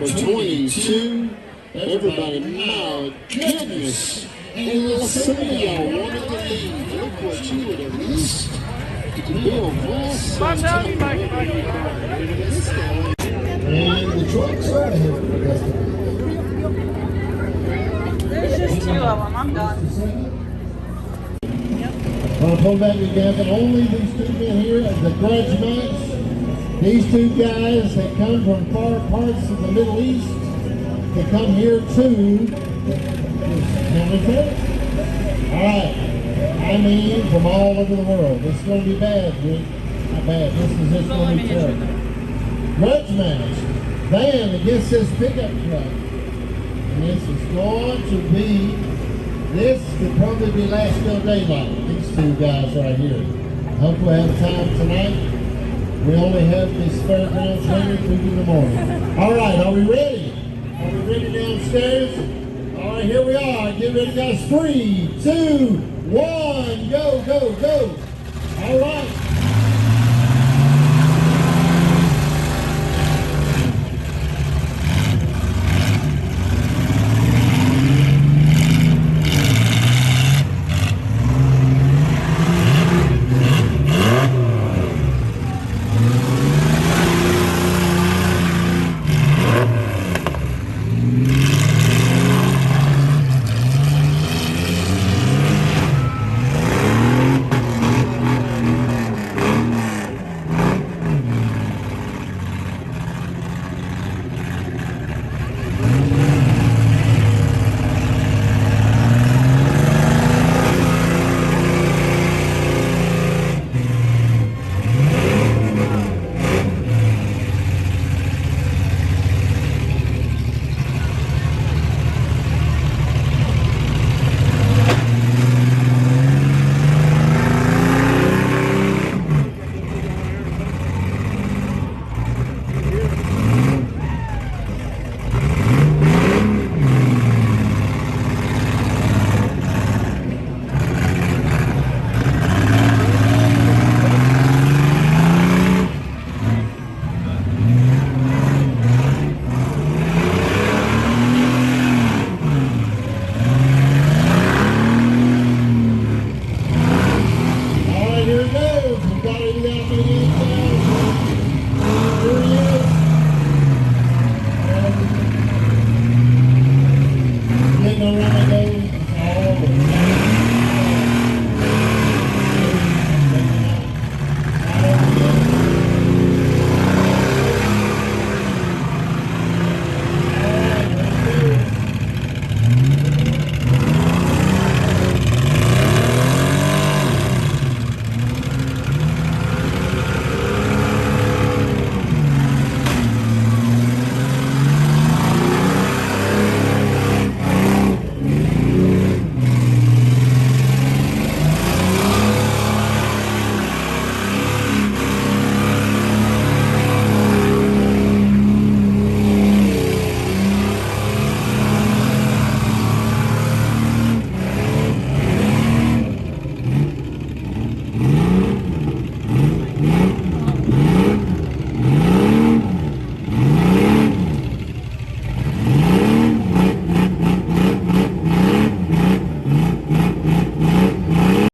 number 22. Everybody, my goodness. And some of y'all wanted to leave. Look what you would have missed. Bill Voss. Watch out, you Mike. And the trucks are here. There's just 2 of them. I'm done. I'll pull back together. Only these 2 men here at the Grudge match. These 2 guys that come from far parts of the Middle East to come here too. Alright. I mean from all over the world. This is going to be bad, dude. Not bad. This is just going to be terrible. Grudge match. Van against this pickup truck. And this is going to be, this could probably be last till daylight. These 2 guys right here. I hope we have time tonight. We only have this fairgrounds ready through in the morning. Alright, are we ready? Are we ready downstairs? Alright, here we are. Get ready, guys. 3, 2, 1, go, go, go. Alright.